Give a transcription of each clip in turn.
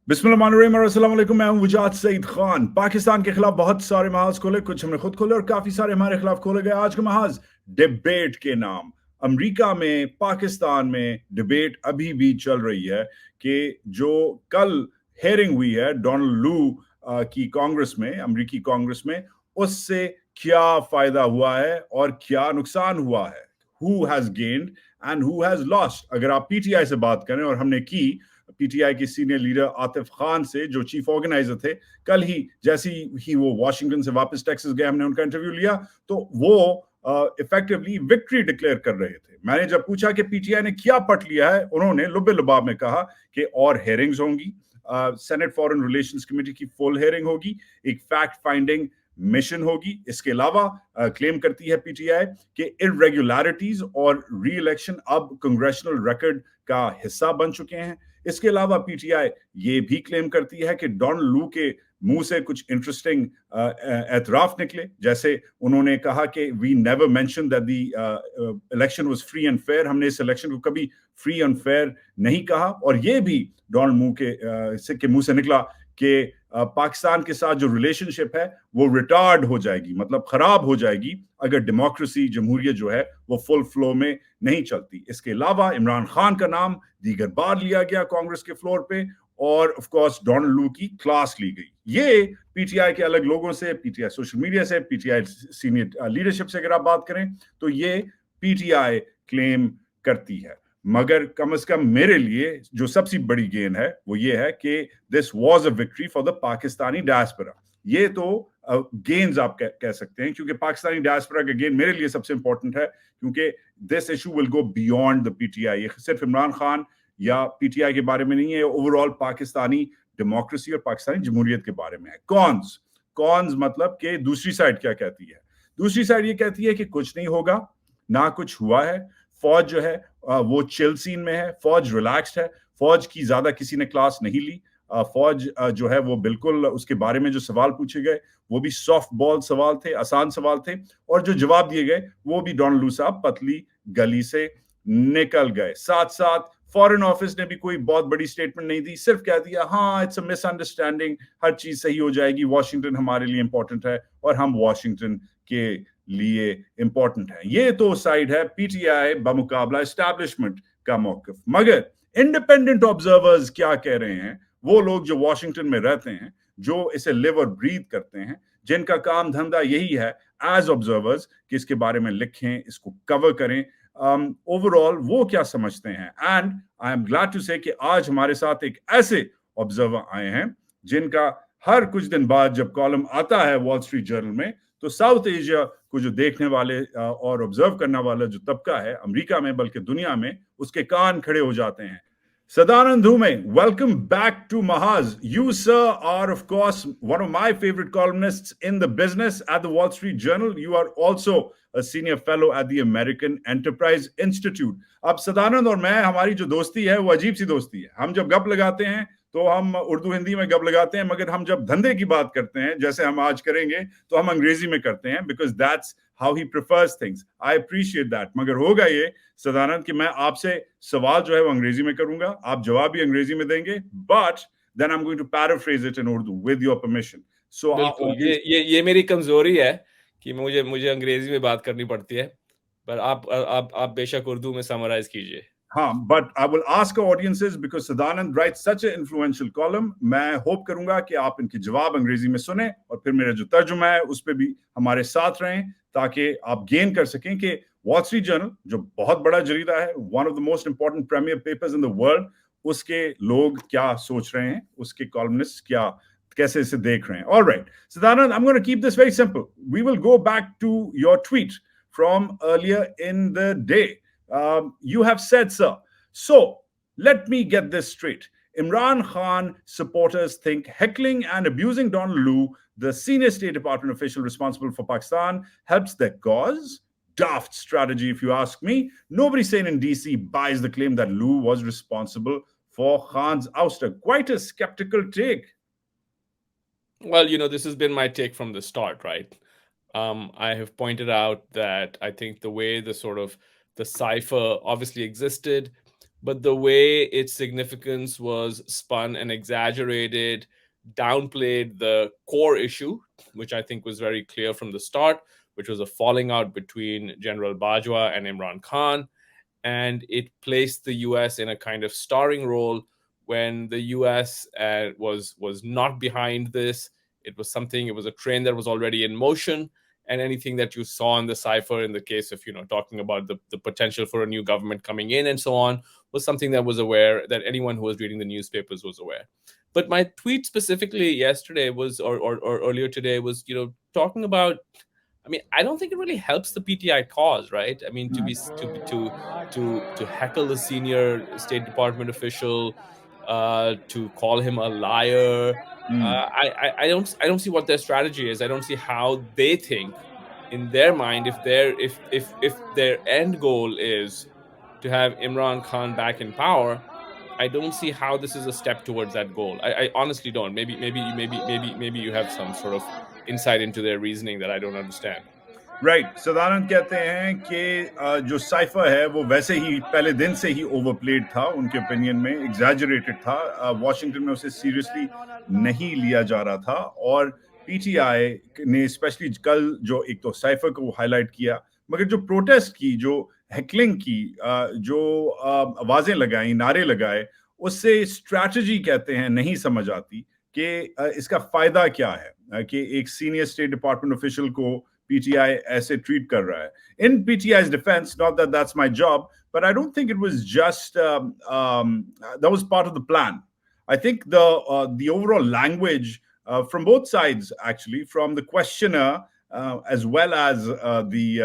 बिस्मिल्लाहिर्रहमानिर्रहीम और अस्सलाम वालेकुम। मैं हूं वजाहत सईद खान। पाकिस्तान के खिलाफ बहुत सारे महाज खोले, कुछ हमने खुद खोले और काफी सारे हमारे खिलाफ खोले गए। आज का महाज डिबेट के नाम। अमेरिका में, पाकिस्तान में डिबेट अभी भी चल रही है कि जो कल हेयरिंग हुई है डोनाल्ड लू की कांग्रेस में, अमेरिकी कांग्रेस में, उससे क्या फायदा हुआ है और क्या नुकसान हुआ है। Who has gained and who has lost। अगर आप पीटीआई से बात करें, और हमने की पीटीआई के सीनियर लीडर आतिफ खान से, जो चीफ ऑर्गेनाइजर थे, कल ही जैसे ही वो वाशिंगटन से वापस टेक्सास गए, हमने उनका इंटरव्यू लिया, तो वो इफेक्टिवली विक्ट्री डिक्लेयर कर रहे थे। मैंने जब पूछा कि पीटीआई ने क्या पट लिया है, उन्होंने लुबे लुबाब में कहा कि और हेयरिंग्स होंगी, सेनेट फॉरेन रिलेशंस कमेटी की फुल हेयरिंग होगी, एक फैक्ट फाइंडिंग मिशन होगी। इसके अलावा क्लेम करती है पीटीआई कि इरेगुलरिटीज और री इलेक्शन अब कांग्रेशनल रिकॉर्ड का हिस्सा बन चुके हैं। इसके अलावा पीटीआई ये भी क्लेम करती है कि डोनाल्ड लू के मुंह से कुछ इंटरेस्टिंग एतराफ निकले, जैसे उन्होंने कहा कि we never mention that the election was free and fair. हमने इस इलेक्शन को कभी फ्री एंड फेयर नहीं कहा। और ये भी डोनाल्ड के मुंह से निकला कि पाकिस्तान के साथ जो रिलेशनशिप है वो रिटार्ड हो जाएगी, मतलब खराब हो जाएगी, अगर डेमोक्रेसी, जमहूरियत जो है वो फुल फ्लो में नहीं चलती। इसके अलावा इमरान खान का नाम दीगर बार लिया गया कांग्रेस के फ्लोर पे, और ऑफ कोर्स डोनाल्ड लू की क्लास ली गई। ये पीटीआई के अलग लोगों से, पीटीआई सोशल मीडिया से, पीटीआई सीनियर लीडरशिप से अगर आप बात करें तो ये पीटीआई क्लेम करती है। मगर कम से कम मेरे लिए जो सबसे बड़ी गेन है वो ये है कि this was a victory for the Pakistani diaspora. ये तो गेन्स आप कह सकते हैं, क्योंकि पाकिस्तानी डायस्पोरा का गेन मेरे लिए सबसे इंपॉर्टेंट है, क्योंकि this issue will go beyond the PTI. ये सिर्फ इमरान खान या पीटीआई के बारे में नहीं है, ओवरऑल पाकिस्तानी डेमोक्रेसी और पाकिस्तानी जमहूरियत के बारे में है। कॉन्स मतलब कि दूसरी साइड क्या कहती है। दूसरी साइड ये कहती है कि कुछ नहीं होगा, ना कुछ हुआ है, फौज जो है वो चिल सीन में है, फौज रिलैक्स्ड है, फौज की ज्यादा किसी ने क्लास नहीं ली, फौज जो है वो बिल्कुल, उसके बारे में जो सवाल पूछे गए वो भी सॉफ्ट बॉल सवाल थे, आसान सवाल थे, और जो जवाब दिए गए वो भी डोनाल्ड लू साहब पतली गली से निकल गए। साथ साथ फॉरेन ऑफिस ने भी कोई बहुत बड़ी स्टेटमेंट नहीं दी, सिर्फ कह दिया हाँ इट्स अ मिसअंडरस्टैंडिंग, हर चीज सही हो जाएगी, वॉशिंगटन हमारे लिए इंपॉर्टेंट है और हम वॉशिंगटन के लिए इंपॉर्टेंट है। ये तो साइड है पीटीआई बमुकाबला एस्टैब्लिशमेंट का मौकफ। मगर इंडिपेंडेंट ऑब्जर्वर्स क्या कह रहे हैं, वो लोग जो वॉशिंगटन में रहते हैं, जो इसे लिव और ब्रीथ करते हैं, जिनका काम धंधा यही है एज ऑब्जर्वर्स कि इसके बारे में लिखें, इसको कवर करें, ओवरऑल वो क्या समझते हैं। And I am glad to say कि आज हमारे साथ एक ऐसे ऑब्जर्वर आए हैं जिनका हर कुछ दिन बाद जब कॉलम आता है वॉल स्ट्रीट जर्नल में, तो साउथ एशिया को जो देखने वाले और ऑब्जर्व करने वाला जो तबका है अमेरिका में बल्कि दुनिया में, उसके कान खड़े हो जाते हैं। Sadanand Dhume, welcome back to Mahaz. You, sir, are of course one of my favorite columnists in the business at the Wall Street Journal. You are also a senior fellow at the American Enterprise Institute. अब सदानंद और मैं, हमारी जो दोस्ती है वो अजीब सी दोस्ती है। हम जब गप लगाते हैं तो हम उर्दू हिंदी में गप लगाते हैं, मगर हम जब धंधे की बात करते हैं जैसे हम आज करेंगे तो हम अंग्रेजी में करते हैं, because that's how he prefers things. I appreciate that. मगर होगा ये सदानंद कि मैं आपसे सवाल जो है वो अंग्रेजी में करूंगा, आप जवाब भी अंग्रेजी में देंगे, but then I am going to paraphrase it in Urdu with your permission. So ये मेरी कमजोरी है कि मुझे अंग्रेजी में बात करनी पड़ती है, पर आप बेशक उर्दू में समराइज कीजिए। हाँ, but I will ask our audiences because Sadanand writes such an influential column. मैं होप करूंगा कि आप इनके जवाब अंग्रेजी में सुने और फिर मेरा जो तर्जुमा है उस पर भी हमारे साथ रहें, ताकि आप गेन कर सकें कि वॉल स्ट्रीट जर्नल जो बहुत बड़ा जरीदा है, one of the most important premier papers in the world, उसके लोग क्या सोच रहे हैं, उसके कॉलमनिस्ट क्या कैसे इसे देख रहे हैं। All right, Sadanand, I'm going to keep this very simple. We will go back to your tweet from earlier in the day. You have said, sir. So let me get this straight. Imran Khan supporters think heckling and abusing Donald Loo, the senior State Department official responsible for Pakistan, helps their cause. Daft strategy, if you ask me. Nobody sane in DC buys the claim that Loo was responsible for Khan's ouster. Quite a skeptical take. Well, this has been my take from the start, right? I have pointed out that I think the way the cipher obviously existed, but the way its significance was spun and exaggerated, downplayed the core issue, which I think was very clear from the start, which was a falling out between General Bajwa and Imran Khan. And it placed the US in a kind of starring role when the US was not behind this. It was a train that was already in motion. And anything that you saw in the cipher in the case of, talking about the potential for a new government coming in and so on, was something that anyone who was reading the newspapers was aware. But my tweet specifically yesterday was, or earlier today was, talking about, I mean, I don't think it really helps the PTI cause, right? I mean, to heckle a senior State Department official, to call him a liar. I don't see what their strategy is. I don't see how they think in their mind if their end goal is to have Imran Khan back in power. I don't see how this is a step towards that goal. I honestly don't. Maybe you have some sort of insight into their reasoning that I don't understand. Right Sadanand कहते हैं कि जो cipher है वो वैसे ही पहले दिन से ही ओवरप्लेड था, उनके ओपिनियन में एग्जैजरेटेड था, वॉशिंगटन में उसे सीरियसली नहीं लिया जा रहा था, और पीटीआई ने स्पेशली कल जो एक तो साइफर को हाईलाइट किया, मगर जो प्रोटेस्ट की, जो हैकलिंग की, जो आवाजें लगाई, नारे लगाए, उससे स्ट्रैटेजी कहते हैं नहीं समझ आती कि इसका फायदा क्या है कि एक सीनियर स्टेट डिपार्टमेंट ऑफिशियल को PTI ऐसे treat कर रहा है. In PTI's defense, not that that's my job, but I don't think it was just that was part of the plan. I think the overall language from both sides, actually, from the questioner as well as the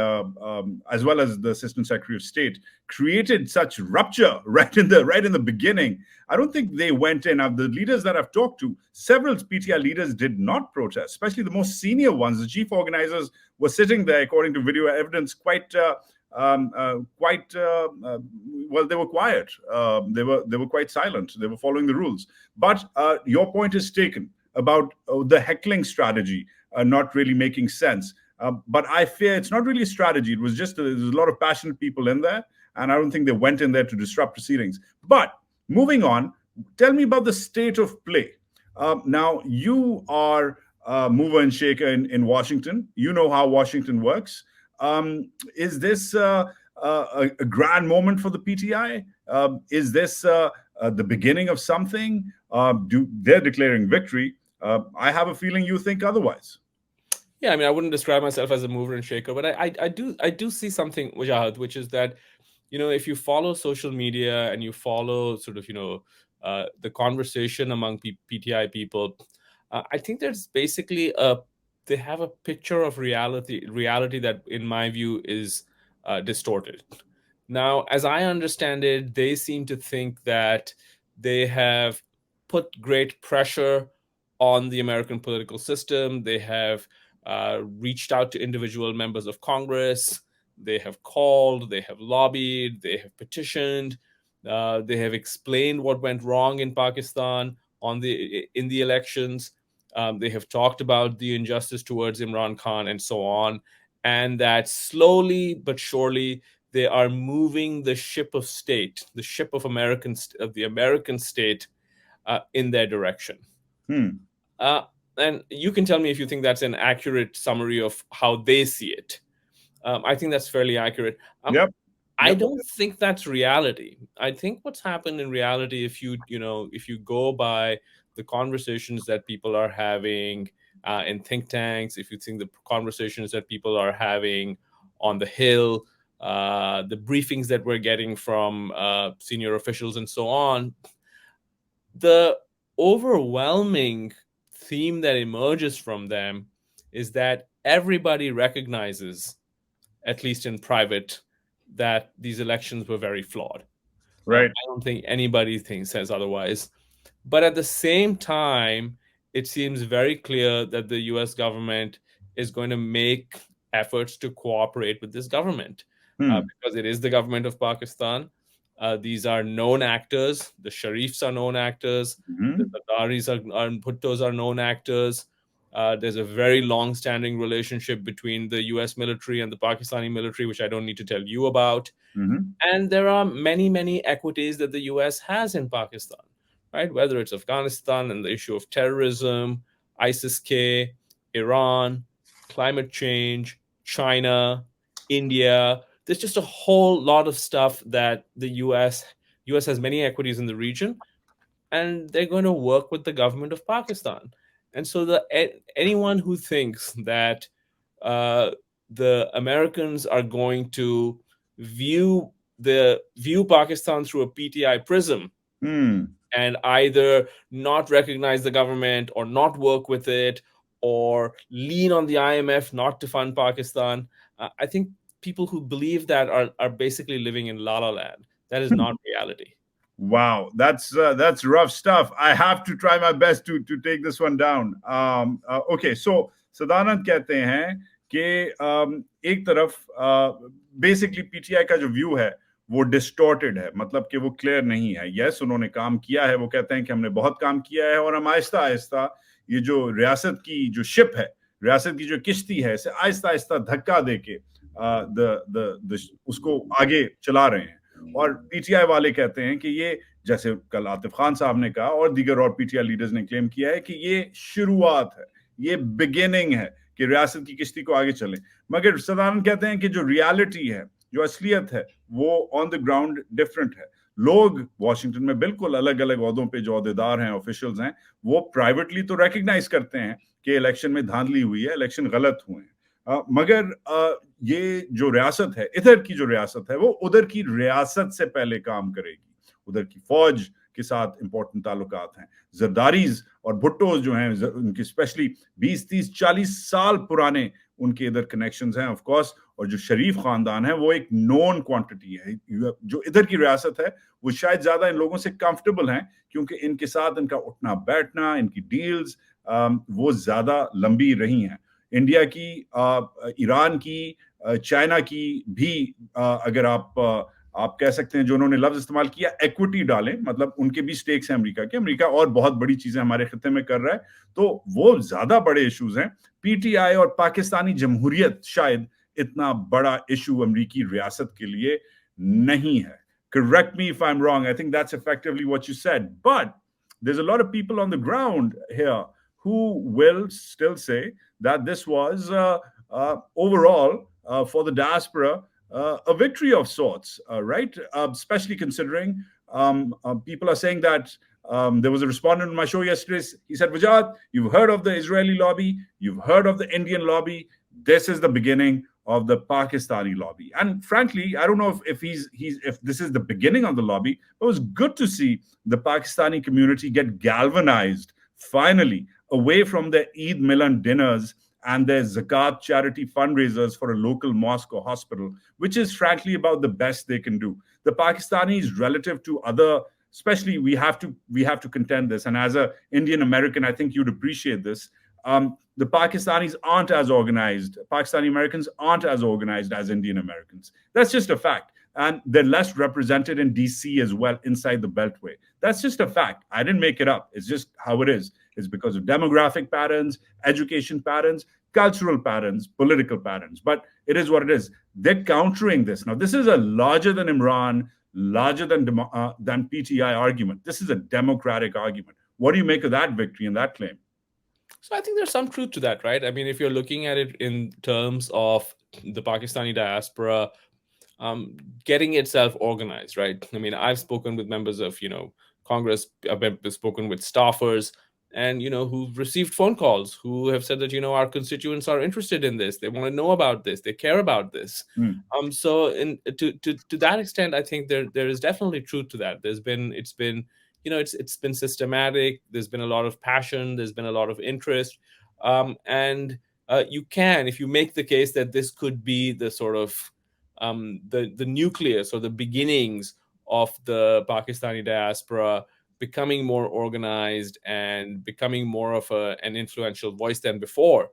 Assistant Secretary of State, created such rupture right in the beginning. I don't think they went in. The leaders that I've talked to, several PTI leaders did not protest, especially the most senior ones. The chief organizers were sitting there, according to video evidence, quite well. They were quiet. They were quite silent. They were following the rules. But your point is taken about the heckling strategy not really making sense. But I fear it's not really a strategy. It was just there's a lot of passionate people in there, and I don't think they went in there to disrupt proceedings. But moving on, tell me about the state of play. Now, you are a mover and shaker in Washington. You know how Washington works. Is this a grand moment for the PTI? Is this the beginning of something? They're declaring victory. I have a feeling you think otherwise. Yeah, I mean, I wouldn't describe myself as a mover and shaker, but I do see something, Wajahat, which is that, if you follow social media and you follow sort of, the conversation among PTI people, I think there's basically they have a picture of reality that, in my view, is distorted. Now, as I understand it, they seem to think that they have put great pressure on the American political system. They have reached out to individual members of Congress. They have called, they have lobbied, they have petitioned, they have explained what went wrong in Pakistan in the elections. They have talked about the injustice towards Imran Khan and so on, and that slowly but surely they are moving the ship of state, the ship of the American state, in their direction. And you can tell me if you think that's an accurate summary of how they see it. I think that's fairly accurate. Yep. I don't think that's reality. I think what's happened in reality, if you go by the conversations that people are having in think tanks, if you think the conversations that people are having on the Hill, the briefings that we're getting from senior officials and so on, the overwhelming theme that emerges from them is that everybody recognizes, at least in private, that these elections were very flawed. Right. I don't think anybody says otherwise. But at the same time, it seems very clear that the US government is going to make efforts to cooperate with this government because it is the government of Pakistan. These are known actors. The Sharifs are known actors. The Zardaris and Bhuttos are known actors. There's a very long-standing relationship between the US military and the Pakistani military, which I don't need to tell you about. And there are many, many equities that the US has in Pakistan, right? Whether it's Afghanistan and the issue of terrorism, ISIS-K, Iran, climate change, China, India. There's just a whole lot of stuff that the US has many equities in the region, and they're going to work with the government of Pakistan. And so anyone who thinks that the Americans are going to view Pakistan through a PTI prism and either not recognize the government or not work with it or lean on the IMF not to fund Pakistan, I think people who believe that are basically living in La La Land. That is not reality. Wow, that's rough stuff. I have to try my best to take this one down. Okay, so Sadanand कहते हैं कि एक तरफ basically PTI का जो view है वो distorted है, मतलब कि वो क्लियर नहीं है. यस, उन्होंने काम किया है, वो कहते हैं कि हमने बहुत काम किया है और हम आहिस्ता आहिस्ता ये जो रियासत की जो शिप है, रियासत की जो किश्ती है, इसे आहिस्ता आहिस्ता धक्का देके उसको आगे चला रहे हैं. और पीटीआई वाले कहते हैं कि ये, जैसे कल आतिफ खान साहब ने कहा और दीगर और पीटीआई लीडर्स ने क्लेम किया है कि ये शुरुआत है, ये बिगिनिंग है कि रियासत की किश्ती को आगे चले. मगर सदानंद कहते हैं कि जो रियलिटी है, जो असलियत है, वो ऑन द ग्राउंड डिफरेंट है. लोग वॉशिंगटन में बिल्कुल अलग अलग ओहदों पे जो ओहदेदार हैं, ऑफिशियल्स हैं, वो प्राइवेटली तो रिकग्नाइज करते हैं कि इलेक्शन में धांधली हुई है, इलेक्शन गलत हुए हैं. मगर ये जो रियासत है, इधर की जो रियासत है, वो उधर की रियासत से पहले काम करेगी. उधर की फौज के साथ इंपॉर्टेंट ताल्लुकात हैं. जरदारीज और भुट्टोज जो हैं, उनकी स्पेशली 20, 30, 40 साल पुराने उनके इधर कनेक्शंस हैं ऑफ कोर्स. और जो शरीफ खानदान है वो एक नोन क्वांटिटी है. जो इधर की रियासत है वो शायद ज्यादा इन लोगों से कंफर्टेबल हैं क्योंकि इनके साथ इनका उठना बैठना, इनकी डील्स वो ज्यादा लंबी रही हैं. इंडिया की, ईरान की, चाइना की भी अगर आप कह सकते हैं, जो उन्होंने लफ्ज इस्तेमाल किया इक्विटी डालें, मतलब उनके भी स्टेक्स हैं अमेरिका के. अमेरिका और बहुत बड़ी चीजें हमारे खित्ते में कर रहा है, तो वो ज्यादा बड़े इश्यूज हैं. पीटीआई और पाकिस्तानी जमहूरियत शायद इतना बड़ा इशू अमेरिकी रियासत के लिए नहीं है. Correct me if I'm wrong. I think that's effectively what you said. But there's a lot of people on the ground here who will still say that this was overall for the diaspora a victory of sorts, right? Especially considering people are saying that there was a respondent on my show yesterday. He said, Wajahat, you've heard of the Israeli lobby, you've heard of the Indian lobby. This is the beginning of the Pakistani lobby. And frankly, I don't know if this is the beginning of the lobby, but it was good to see the Pakistani community get galvanized finally away from their Eid Milan dinners and their Zakat charity fundraisers for a local mosque or hospital, which is frankly about the best they can do. The Pakistanis, relative to other, especially we have to contend this, and as an Indian American, I think you'd appreciate this. The Pakistanis aren't as organized. Pakistani Americans aren't as organized as Indian Americans. That's just a fact. And they're less represented in DC as well, inside the Beltway. That's just a fact. I didn't make it up. It's just how it is. It's because of demographic patterns, education patterns, cultural patterns, political patterns. But it is what it is. They're countering this. Now, this is a larger than Imran, larger than PTI argument. This is a democratic argument. What do you make of that victory and that claim? So I think there's some truth to that, right? I mean, if you're looking at it in terms of the Pakistani diaspora getting itself organized, right? I mean, I've spoken with members of, Congress, I've spoken with staffers, and, who've received phone calls who have said that, our constituents are interested in this. They want to know about this. They care about this. So to that extent, I think there is definitely truth to that. It's been systematic. There's been a lot of passion. There's been a lot of interest. And you can, if you make the case that this could be the sort of the nucleus or the beginnings of the Pakistani diaspora becoming more organized and becoming more of an influential voice than before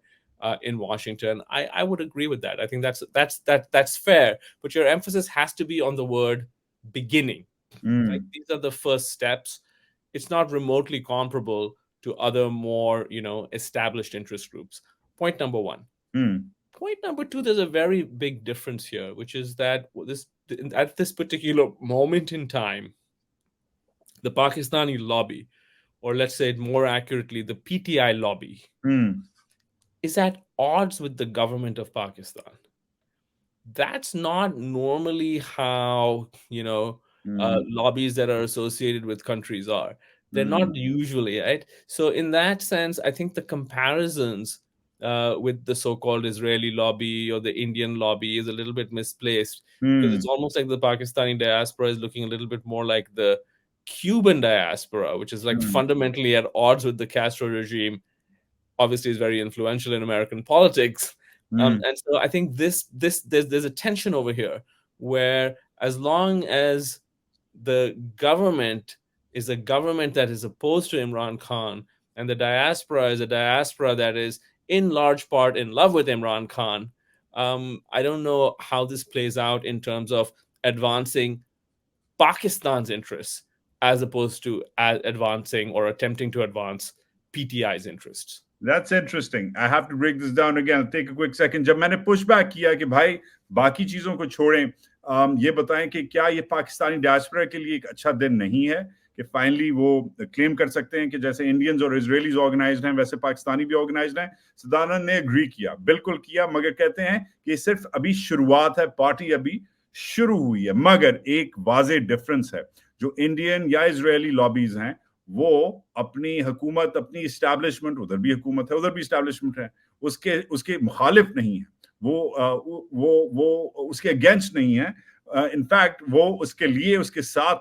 in Washington, I would agree with that. I think that's fair. But your emphasis has to be on the word beginning. Right? These are the first steps. It's not remotely comparable to other more, established interest groups. Point number one. Point number two, there's a very big difference here, which is that at this particular moment in time, the Pakistani lobby, or let's say it more accurately, the PTI lobby, is at odds with the government of Pakistan. That's not normally how, lobbies that are associated with countries are. They're not usually, right? So in that sense, I think the comparisons with the so-called Israeli lobby or the Indian lobby is a little bit misplaced, because it's almost like the Pakistani diaspora is looking a little bit more like the Cuban diaspora, which is like fundamentally at odds with the Castro regime. Obviously is very influential in American politics. And so I think there's a tension over here, where as long as the government is a government that is opposed to Imran Khan, and the diaspora is a diaspora that is in large part in love with Imran Khan, I don't know how this plays out in terms of advancing Pakistan's interests as opposed to advancing or attempting to advance PTI's interests. That's interesting. I have to break this down again. Take a quick second. जब मैंने push back किया कि भाई बाकी चीजों को छोड़ें, ये बताएं कि क्या ये पाकिस्तानी डायस्पोरा के लिए एक अच्छा दिन नहीं है कि फाइनली वो क्लेम कर सकते हैं कि जैसे इंडियंस और इजरायलीज ऑर्गेनाइज्ड हैं वैसे पाकिस्तानी भी ऑर्गेनाइज्ड हैं. सदानंद ने एग्री किया, बिल्कुल किया, मगर कहते हैं कि सिर्फ अभी शुरुआत है, पार्टी अभी शुरू हुई है. मगर एक वाज़े डिफरेंस है, जो इंडियन या इजरायली लॉबीज हैं वो अपनी हुकूमत, अपनी इस्टेब्लिशमेंट, उधर भी हुकूमत है उधर भी इस्टेब्लिशमेंट है, उसके मुखालिफ नहीं है, वो उसके अगेंस्ट नहीं है. इनफैक्ट वो उसके लिए उसके साथ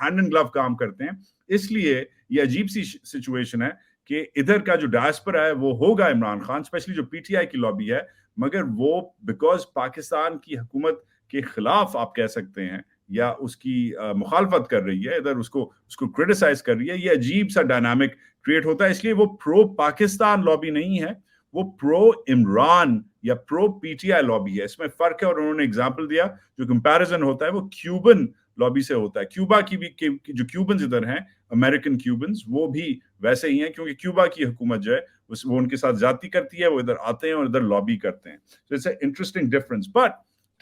हैंड एंड ग्लव काम करते हैं. इसलिए ये अजीब सी सिचुएशन है कि इधर का जो डायस्पोरा है वो होगा इमरान खान, स्पेशली जो पीटीआई की लॉबी है, मगर वो बिकॉज पाकिस्तान की हुकूमत के खिलाफ आप कह सकते हैं या उसकी मुखालफत कर रही है, इधर उसको क्रिटिसाइज कर रही है. ये अजीब सा डायनामिक क्रिएट होता है. इसलिए वो प्रो पाकिस्तान लॉबी नहीं है, वो प्रो इमरान या प्रो पीटीआई लॉबी है. इसमें फर्क है. और उन्होंने एग्जांपल दिया, जो कंपैरिजन होता है वो क्यूबन लॉबी से होता है. क्यूबा की भी जो क्यूबन्स इधर हैं, अमेरिकन क्यूबन्स, वो भी वैसे ही हैं, क्योंकि क्यूबा की हुकूमत जो है वो उनके साथ जाती करती है, वो इधर आते हैं और इधर लॉबी करते हैं. So it's an interesting difference. But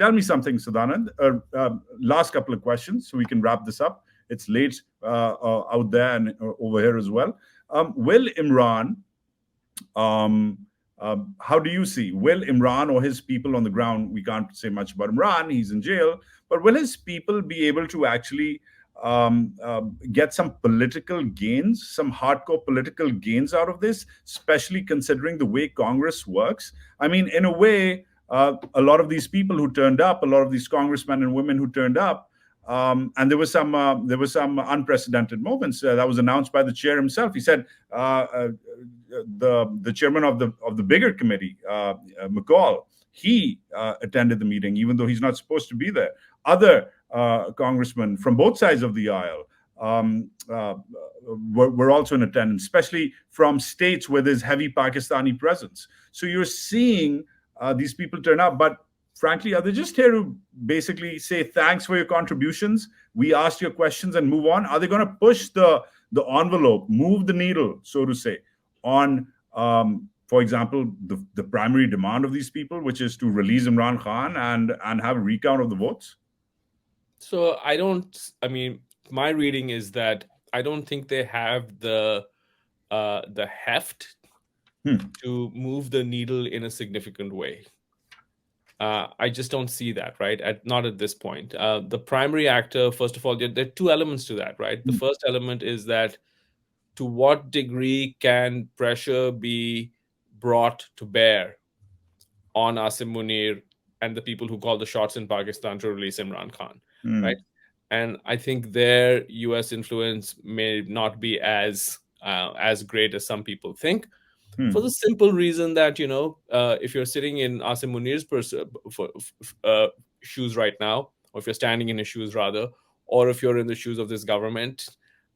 tell me something, Sadanand. Last couple of questions so we can wrap this up. It's late out there and over here as well. Will Imran, how do you see, will Imran or his people on the ground, we can't say much about Imran, he's in jail, but will his people be able to actually get some political gains, some hardcore political gains out of this, especially considering the way Congress works? I mean, in a way, a lot of these people who turned up, a lot of these congressmen and women who turned up, and there was some unprecedented moments that was announced by the chair himself. He said the chairman of the bigger committee, McCall, he attended the meeting even though he's not supposed to be there. Other congressmen from both sides of the aisle were also in attendance, especially from states where there's heavy Pakistani presence. So you're seeing these people turn up, but frankly, are they just here to basically say thanks for your contributions? We asked your questions and move on. Are they going to push the envelope, move the needle, so to say, on, for example, the primary demand of these people, which is to release Imran Khan and have a recount of the votes? So my reading is that I don't think they have the heft to move the needle in a significant way. I just don't see that, right? Not at this point. The primary actor, first of all, there are two elements to that, right? The first element is that to what degree can pressure be brought to bear on Asim Munir and the people who call the shots in Pakistan to release Imran Khan, right? And I think their U.S. influence may not be as great as some people think. For the simple reason that, if you're sitting in Asim Munir's shoes right now, or if you're standing in his shoes rather, or if you're in the shoes of this government,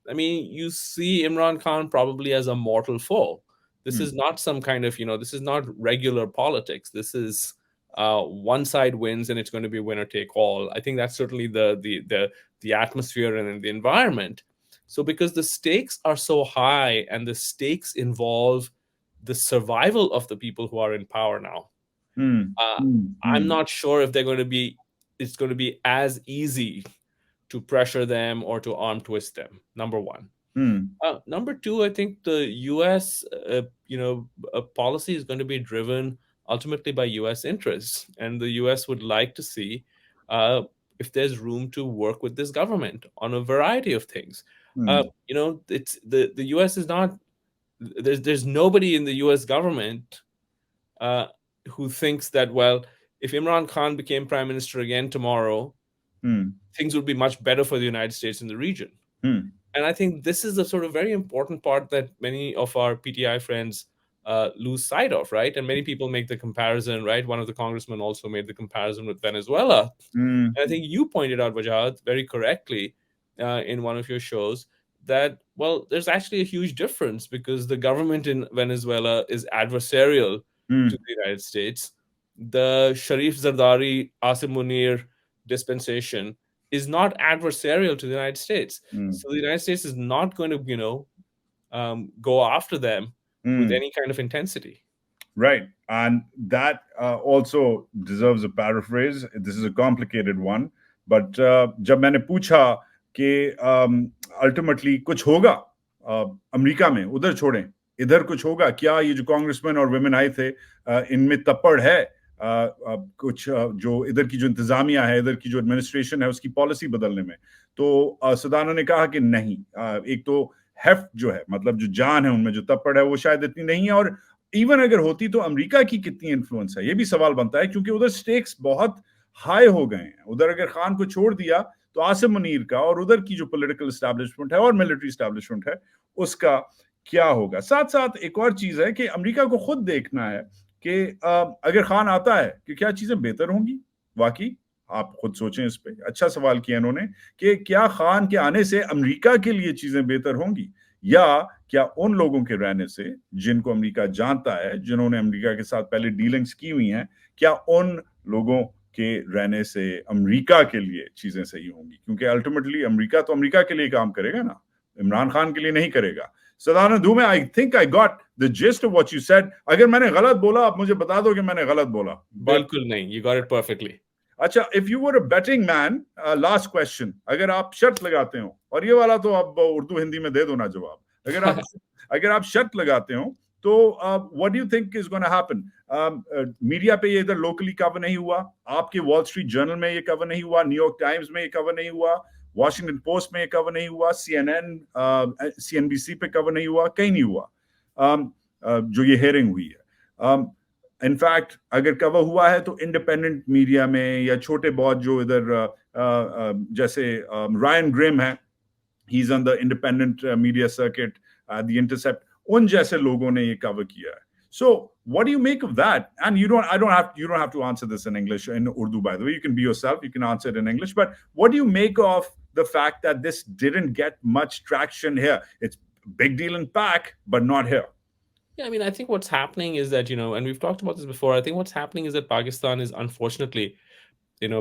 you see Imran Khan probably as a mortal foe. This is not some kind of, this is not regular politics. This is one side wins and it's going to be winner take all. I think that's certainly the atmosphere and the environment. So because the stakes are so high and the stakes involve the survival of the people who are in power now, I'm not sure if it's going to be as easy to pressure them or to arm twist them. Number one. Number two, I think the U.S. Policy is going to be driven ultimately by U.S. interests, and the U.S. would like to see if there's room to work with this government on a variety of things. It's the U.S. is not there's nobody in the U.S. government who thinks that, well, if Imran Khan became prime minister again tomorrow, things would be much better for the United States in the region. And I think this is a sort of very important part that many of our PTI friends lose sight of, right? And many people make the comparison, right? One of the congressmen also made the comparison with Venezuela. And I think you pointed out, Wajahat, very correctly in one of your shows that, well, there's actually a huge difference because the government in Venezuela is adversarial to the United States. The Sharif Zardari, Asim Munir dispensation is not adversarial to the United States. So the United States is not going to, go after them with any kind of intensity. Right. And that also deserves a paraphrase. This is a complicated one. But जब मैंने पूछा कि ultimately कुछ होगा America में, उधर छोड़ें, इधर कुछ होगा क्या, ये जो कांग्रेसमैन और वुमेन आए थे इनमें तप्पड़ है, कुछ जो इधर की जो इंतजामिया है, इधर की जो एडमिनिस्ट्रेशन है, उसकी पॉलिसी बदलने में, तो सदाना ने कहा कि नहीं, एक तो हेफ्ट जो है, मतलब जो जान है उनमें, जो तप्पड़ है, वो शायद इतनी नहीं है, और इवन अगर होती तो अमेरिका की कितनी इन्फ्लुएंस है, ये भी सवाल बनता है, क्योंकि उधर स्टेक्स बहुत हाई हो गए हैं. उधर अगर खान को छोड़ दिया तो आसिम मुनीर का और उधर की जो पॉलिटिकल एस्टैब्लिशमेंट है और मिलिट्री एस्टैब्लिशमेंट है उसका क्या होगा. साथ साथ एक और चीज है कि अमेरिका को खुद देखना है कि अगर खान आता है कि क्या चीजें बेहतर होंगी. वाकई आप खुद सोचें इस पे. अच्छा सवाल किया इन्होंने कि क्या खान के आने से अमेरिका के लिए चीजें बेहतर होंगी या क्या उन लोगों के रहने से जिनको अमेरिका जानता है, जिन्होंने अमेरिका के साथ पहले डीलिंग्स की हुई हैं, क्या उन लोगों के रहने से अमेरिका के लिए चीजें सही होंगी. क्योंकि अल्टीमेटली अमेरिका तो अमेरिका के लिए काम करेगा ना, इमरान खान के लिए नहीं करेगा. Sadanand दुमे, I think I got the gist of what you said. अगर मैंने गलत बोला आप मुझे बता दो कि मैंने गलत बोला. बिल्कुल नहीं, you got it perfectly. अच्छा, if you were a betting man, last question, अगर आप शर्त लगाते हो, और ये वाला तो आप उर्दू हिंदी में दे दो ना जवाब, अगर आप शर्त लगाते हो तो what do you think is going to happen? Media पे ये इधर लोकली कवर नहीं हुआ, आपके वॉल स्ट्रीट जर्नल में ये कवर नहीं हुआ, न्यूयॉर्क टाइम्स में ये कवर नहीं हुआ, वॉशिंगटन पोस्ट में ये कवर नहीं हुआ, CNBC पे कवर नहीं हुआ, कहीं नहीं हुआ जो ये हेयरिंग हुई है. इनफैक्ट अगर कवर हुआ है तो इंडिपेंडेंट मीडिया में या छोटे बहुत जो इधर जैसे रायन ग्रिम है, he is on the independent media circuit, the intercept, उन जैसे लोगों ने ये कवर किया है. So what do you make of that? And you don't have to answer this in English, in Urdu, by the way. You can be yourself, you can answer it in English. But what do you make of the fact that this didn't get much traction here? It's big deal in PAC, but not here. Yeah, I mean, I think what's happening is that, and we've talked about this before, I think what's happening is that Pakistan is unfortunately,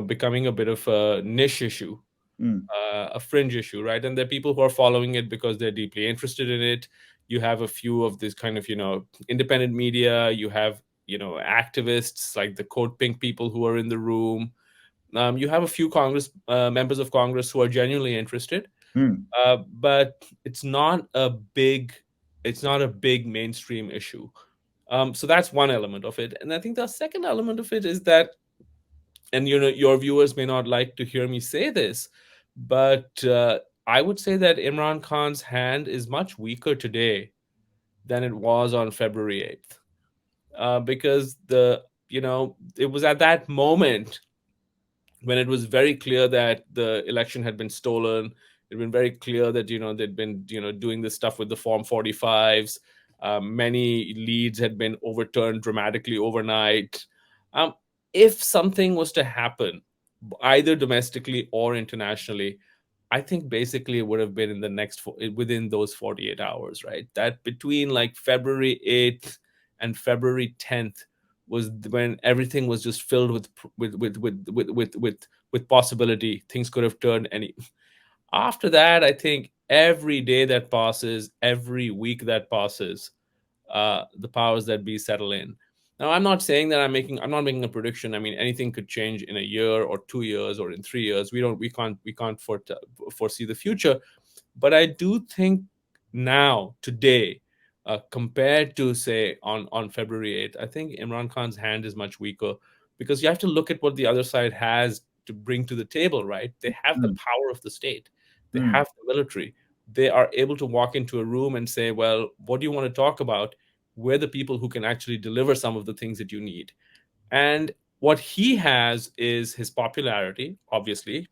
becoming a bit of a niche issue, a fringe issue, right? And there are people who are following it because they're deeply interested in it. You have a few of this kind of, independent media. You have, activists like the Code Pink people who are in the room. You have a few members of Congress who are genuinely interested, but it's not a big mainstream issue. So that's one element of it. And I think the second element of it is that, and your viewers may not like to hear me say this, but I would say that Imran Khan's hand is much weaker today than it was on February 8th. Because it was at that moment when it was very clear that the election had been stolen. It had been very clear that, they'd been, doing this stuff with the Form 45s. Many leads had been overturned dramatically overnight. If something was to happen, either domestically or internationally, I think basically it would have been within those 48 hours, right? That between like February 8th and February 10th was when everything was just filled with possibility. Things could have turned any. After that, I think every day that passes, every week that passes, the powers that be settle in. Now, I'm not saying that I'm not making a prediction. I mean, anything could change in a year or 2 years or in 3 years. We can't foresee the future. But I do think now, today, compared to, say, on February 8th, I think Imran Khan's hand is much weaker, because you have to look at what the other side has to bring to the table, right? They have the power of the state. They have the military. They are able to walk into a room and say, well, what do you want to talk about? We're the people who can actually deliver some of the things that you need. And what he has is his popularity, obviously,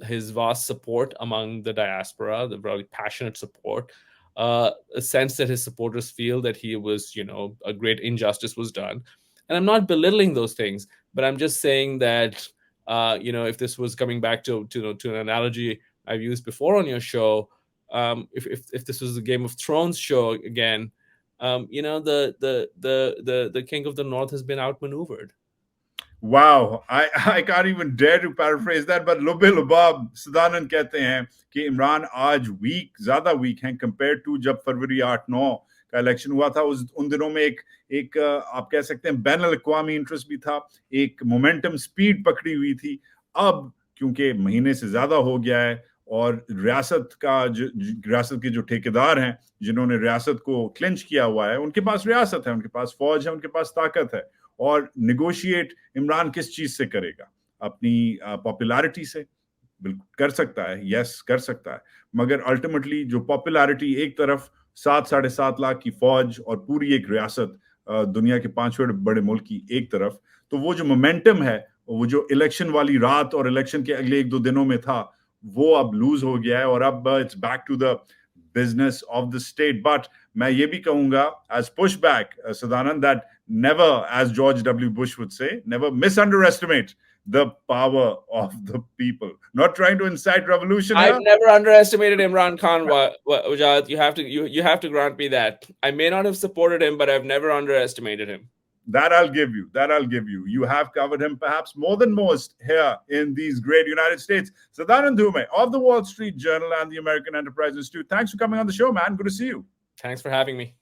his vast support among the diaspora, the very passionate support, a sense that his supporters feel that he was, a great injustice was done. And I'm not belittling those things, but I'm just saying that, if this was coming back to an analogy I've used before on your show, if this was a Game of Thrones show again, the king of the north has been outmaneuvered. Wow, I can't even dare to paraphrase that, but लुबे लुबाब Sadanand कहते हैं कि इमरान आज ज्यादा week हैं compare to जब फरवरी 8-9 का election हुआ था. उन दिनों में एक आप कह सकते हैं बैन अल-अक़वामी इंटरेस्ट भी था, एक मोमेंटम स्पीड पकड़ी हुई थी. अब क्योंकि महीने से ज्यादा हो गया है और रियासत के जो ठेकेदार हैं जिन्होंने रियासत को क्लिंच किया हुआ है, उनके पास रियासत है, उनके पास फौज है, उनके पास ताकत है. और निगोशिएट इमरान किस चीज से करेगा? अपनी पॉपुलैरिटी से. बिल्कुल कर सकता है, यस कर सकता है, मगर अल्टीमेटली जो पॉपुलैरिटी एक तरफ 7-7.5 लाख की फौज और पूरी एक रियासत दुनिया के 5वें बड़े मुल्क की एक तरफ, तो वो जो मोमेंटम है, वो जो इलेक्शन वाली रात और इलेक्शन के अगले 1-2 दिनों में था, वो अब लूज हो गया है और अब it's back to the business of the state. But मैं ये भी कहूंगा as pushback, Sadanand, that never, as George W. Bush would say, never misunderestimate the power of the people. Not trying to incite revolution. I've never underestimated Imran Khan, Wajahat. You have to grant me that. I may not have supported him, but I've never underestimated him. That I'll give you. You have covered him perhaps more than most here in these great United States. Sadanand Dhume of the Wall Street Journal and the American Enterprise Institute. Thanks for coming on the show, man. Good to see you. Thanks for having me.